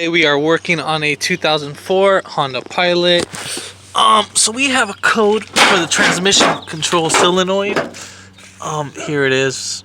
Today we are working on a 2004 Honda Pilot. So we have a code for the transmission control solenoid. Here it is.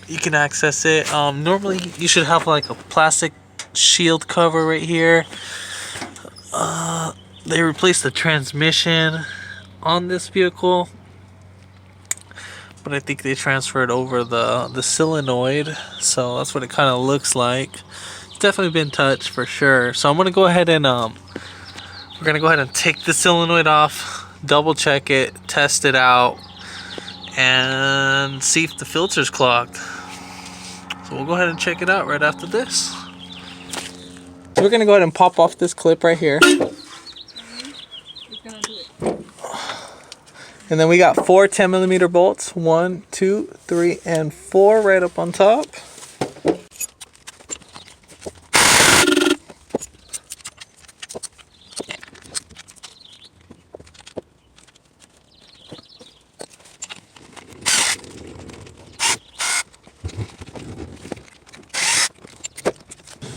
You can access it. Normally you should have like a plastic shield cover right here. They replaced the transmission on this vehicle, but I think they transferred over the solenoid, so that's what it kind of looks like. It's definitely been touched for sure. So I'm gonna go ahead and we're gonna go ahead and take the solenoid off, double check it, test it out, and see if the filter's clogged. So we'll go ahead and check it out right after this. So we're gonna go ahead and pop off this clip right here. And then we got 4 10mm bolts, 1, 2, 3, and 4 right up on top.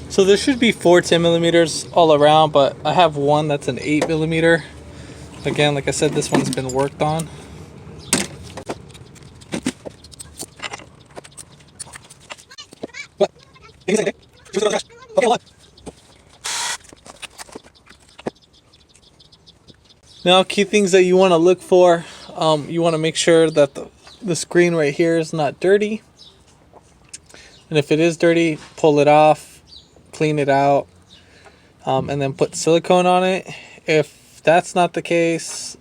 So there should be 4 10mm all around, but I have one that's an 8mm. Again, like I said, this one's been worked on. Now, key things that you want to look for, you want to make sure that the screen right here is not dirty. And if it is dirty, pull it off, clean it out, and then put silicone on it. If that's not the case,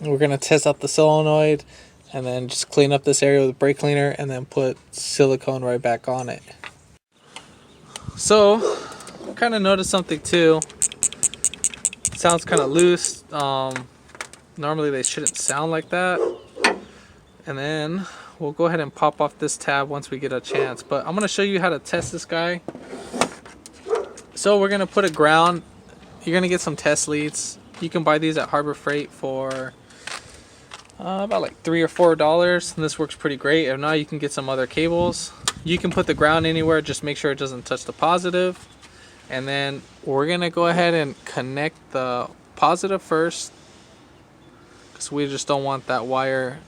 we're going to test out the solenoid and then just clean up this area with a brake cleaner and then put silicone right back on it. So I kind of noticed something too. It sounds kind of loose. Normally they shouldn't sound like that. And then we'll go ahead and pop off this tab once we get a chance, but I'm going to show you how to test this guy. So we're going to put a ground. You're going to get some test leads. You can buy these at Harbor Freight for about like $3 or $4, and this works pretty great. If not, you can get some other cables. You can put the ground anywhere, just make sure it doesn't touch the positive. And then we're going to go ahead and connect the positive first, because we just don't want that wire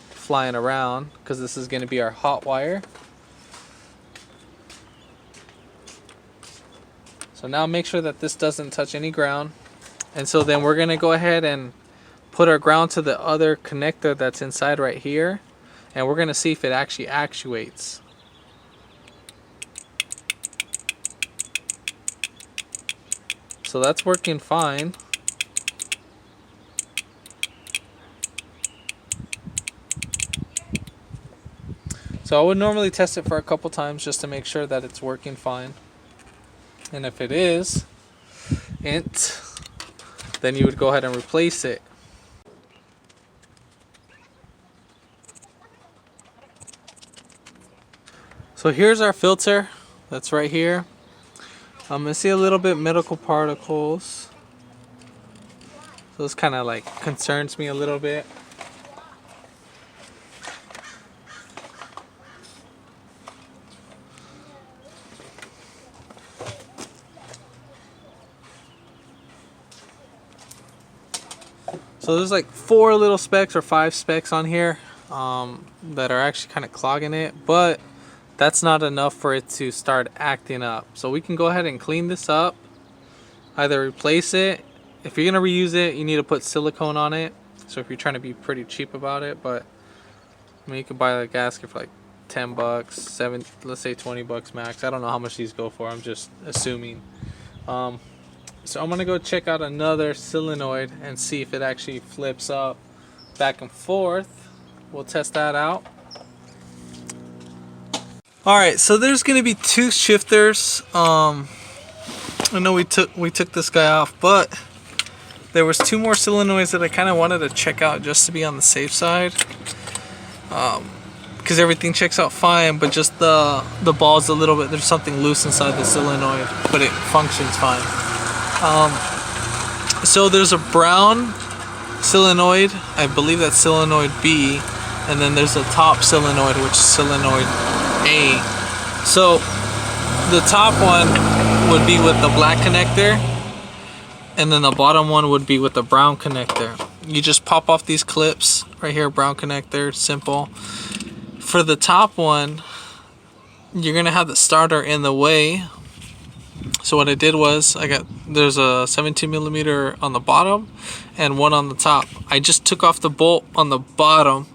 flying around, because this is going to be our hot wire. So now make sure that this doesn't touch any ground. And so then we're going to go ahead and put our ground to the other connector that's inside right here. And we're going to see if it actually actuates. So that's working fine. So I would normally test it for a couple times just to make sure that it's working fine. And if it is, then you would go ahead and replace it. So here's our filter that's right here. I'm gonna see a little bit medical particles. So this kind of like concerns me a little bit. So there's like 4 little specks or 5 specks on here that are actually kind of clogging it, but that's not enough for it to start acting up. So we can go ahead and clean this up, either replace it. If you're gonna reuse it, you need to put silicone on it. So if you're trying to be pretty cheap about it, but I mean, you can buy a gasket for like 10 bucks, let's say 20 bucks max. I don't know how much these go for, I'm just assuming. So I'm gonna go check out another solenoid and see if it actually flips up back and forth. We'll test that out. Alright, so there's gonna be 2 shifters. I know we took this guy off, but there was 2 more solenoids that I kind of wanted to check out just to be on the safe side. Because everything checks out fine, but just the ball's a little bit, there's something loose inside the solenoid, but it functions fine. So there's a brown solenoid, I believe that's solenoid B, and then there's a top solenoid, which is solenoid A. So the top one would be with the black connector, and then the bottom one would be with the brown connector. You just pop off these clips right here, brown connector, simple. For the top one, you're gonna have the starter in the way. So what I did was, there's a 17mm on the bottom and one on the top. I just took off the bolt on the bottom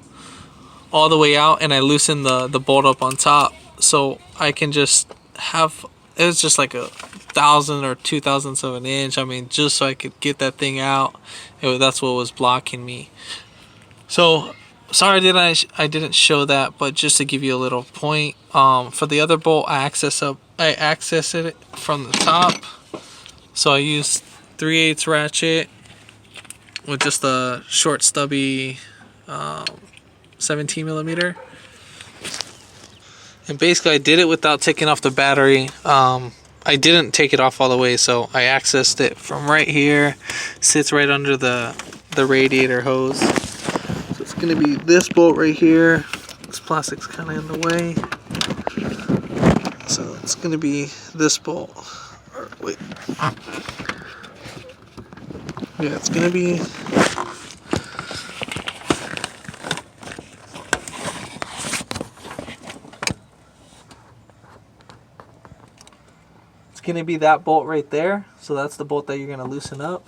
all the way out, and I loosened the bolt up on top, so I can just have, it was just like 1,000 or 2,000ths of an inch. I mean, just so I could get that thing out. That's what was blocking me. So sorry I didn't show that, but just to give you a little point, for the other bolt, I access it from the top. So I used 3/8 ratchet with just a short stubby 17mm, and basically I did it without taking off the battery. I didn't take it off all the way, so I accessed it from right here. Sits right under the radiator hose. So it's gonna be this bolt right here. This plastic's kind of in the way, so it's gonna be this bolt. Or wait, yeah, it's gonna be that bolt right there. So that's the bolt that you're gonna loosen up.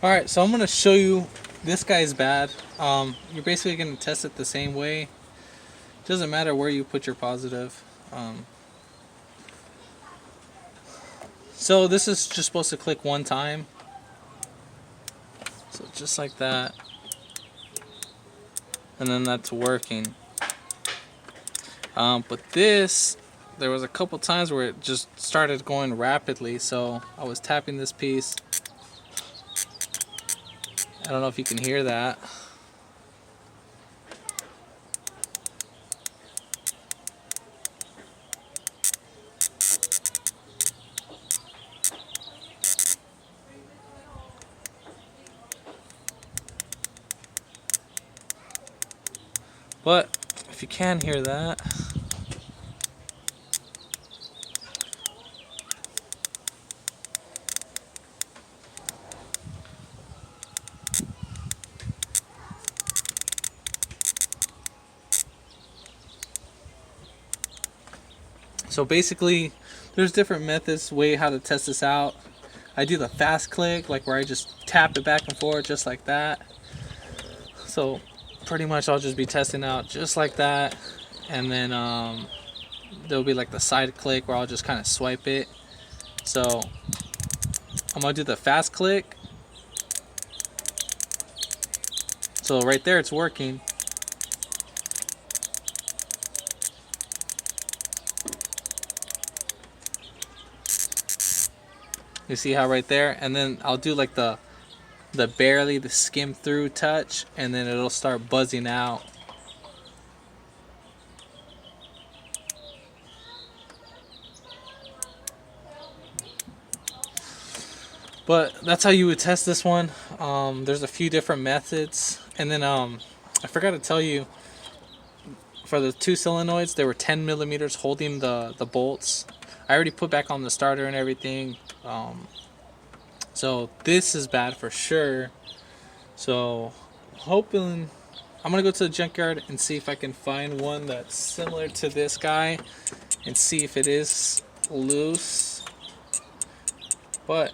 Alright, so I'm gonna show you, this guy is bad. You're basically gonna test it the same way. Doesn't matter where you put your positive. So this is just supposed to click one time. So just like that. And then that's working. But this, there was a couple times where it just started going rapidly. So I was tapping this piece. I don't know if you can hear that. But if you can hear that, so basically there's different methods, how to test this out. I do the fast click, like where I just tap it back and forth just like that. So pretty much I'll just be testing out just like that, and then there'll be like the side click where I'll just kind of swipe it. So I'm gonna do the fast click. So right there it's working. You see how right there, and then I'll do like the skim through touch, and then it'll start buzzing out. But that's how you would test this one. There's a few different methods, and then I forgot to tell you, for the two solenoids, they were 10mm holding the bolts. I already put back on the starter and everything. So this is bad for sure. So hoping, I'm gonna go to the junkyard and see if I can find one that's similar to this guy and see if it is loose. But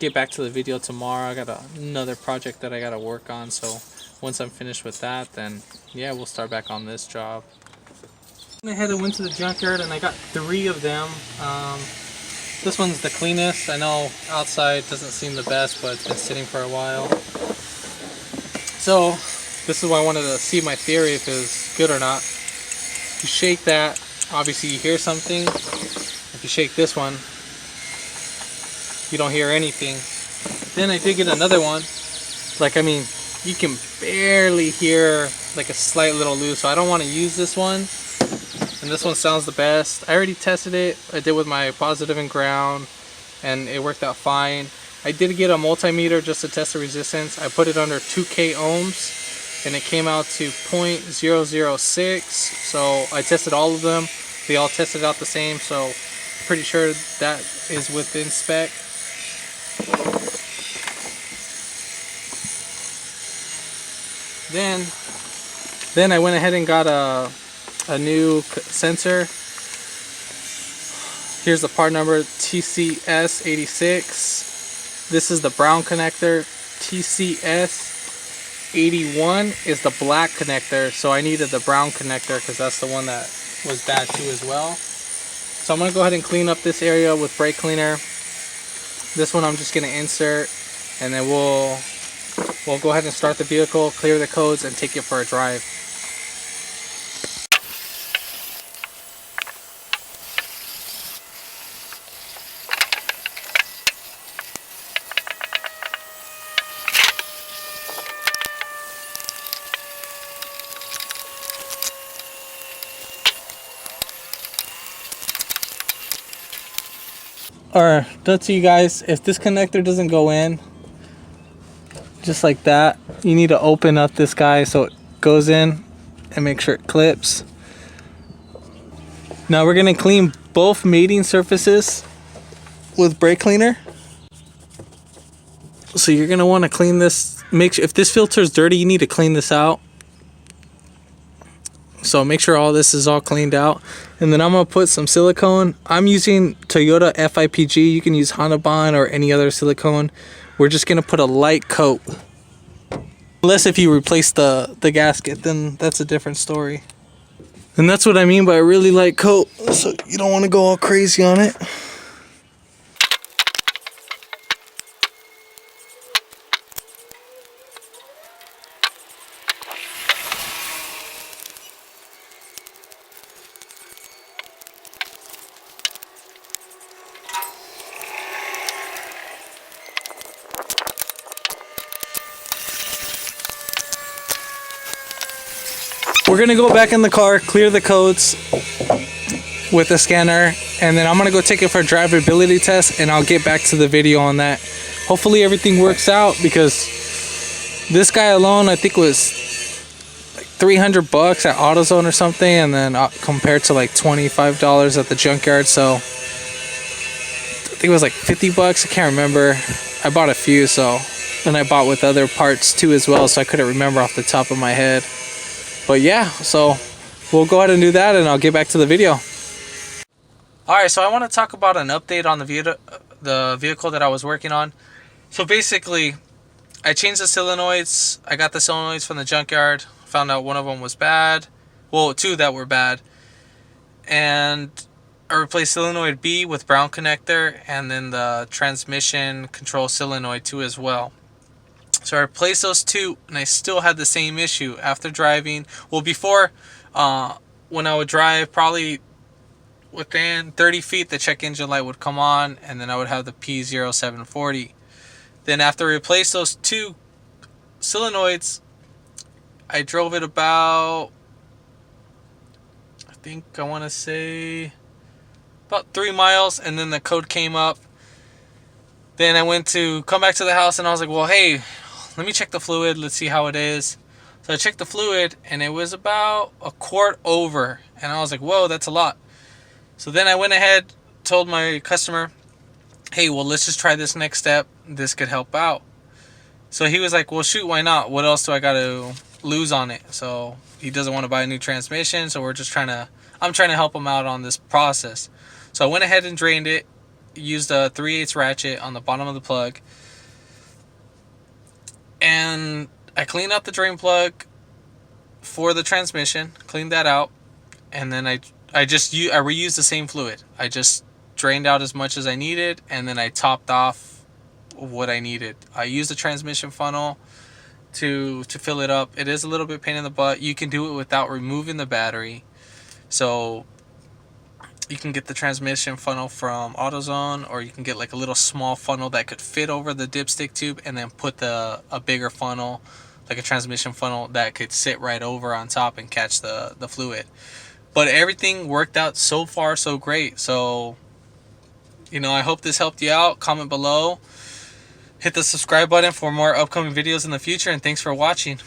get back to the video tomorrow. I got another project that I gotta work on, so once I'm finished with that, then yeah, we'll start back on this job. I went ahead and went to the junkyard, and I got 3 of them. This one's the cleanest. I know outside doesn't seem the best, but it's been sitting for a while. So this is why I wanted to see my theory, if it was good or not. You shake that, obviously you hear something. If you shake this one, you don't hear anything. Then I did get another one. Like, I mean, you can barely hear like a slight little loose, so I don't want to use this one. and this one sounds the best. I already tested it. I did with my positive and ground, and it worked out fine. I did get a multimeter just to test the resistance. I put it under 2K ohms, and it came out to 0.006. So I tested all of them. They all tested out the same, so pretty sure that is within spec. Then I went ahead and got a new sensor. Here's the part number, TCS86. This is the brown connector. TCS81 is the black connector, so I needed the brown connector because that's the one that was bad too as well. So I'm going to go ahead and clean up this area with brake cleaner. This one I'm just going to insert, and then we'll go ahead and start the vehicle, clear the codes, and take it for a drive. Or that's you guys, if this connector doesn't go in just like that, you need to open up this guy so it goes in and make sure it clips. Now we're gonna clean both mating surfaces with brake cleaner. So you're gonna want to clean this. Make sure if this filter is dirty, you need to clean this out. So make sure all this is all cleaned out, and then I'm gonna put some silicone. I'm using Toyota FIPG. You can use Hanabon or any other silicone. We're just gonna put a light coat. Unless if you replace the gasket, then that's a different story. And that's what I mean by a really light coat. So you don't want to go all crazy on it. We're gonna go back in the car, clear the codes with the scanner, and then I'm gonna go take it for a drivability test, and I'll get back to the video on that. Hopefully everything works out, because this guy alone I think was like $300 at AutoZone or something, and then compared to like $25 at the junkyard, so I think it was like $50. I can't remember. I bought a few, so, and I bought with other parts too as well, so I couldn't remember off the top of my head. But yeah, so we'll go ahead and do that, and I'll get back to the video. Alright, so I want to talk about an update on the vehicle that I was working on. So basically, I changed the solenoids. I got the solenoids from the junkyard. Found out one of them was bad. Well, two that were bad. And I replaced solenoid B with brown connector, and then the transmission control solenoid too as well. So I replaced those two, and I still had the same issue after driving. Well, before, when I would drive, probably within 30 feet, the check engine light would come on, and then I would have the p0740. Then after I replaced those two solenoids, I drove it about, I think I want to say about 3 miles, and then the code came up. Then I went to come back to the house, and I was like, well, hey, let me check the fluid. Let's see how it is. So I checked the fluid, and it was about a quart over. And I was like, whoa, that's a lot. So then I went ahead, told my customer, hey, well, let's just try this next step. This could help out. So he was like, well, shoot, why not? What else do I got to lose on it? So he doesn't want to buy a new transmission. So I'm trying to help him out on this process. So I went ahead and drained it, used a 3/8 ratchet on the bottom of the plug. And I cleaned out the drain plug for the transmission, cleaned that out, and then I reused the same fluid. I just drained out as much as I needed, and then I topped off what I needed. I used the transmission funnel to fill it up. It is a little bit pain in the butt. You can do it without removing the battery. So you can get the transmission funnel from AutoZone, or you can get like a little small funnel that could fit over the dipstick tube, and then put a bigger funnel, like a transmission funnel, that could sit right over on top and catch the fluid. But everything worked out so far so great. So, you know, I hope this helped you out. Comment below. Hit the subscribe button for more upcoming videos in the future. And thanks for watching.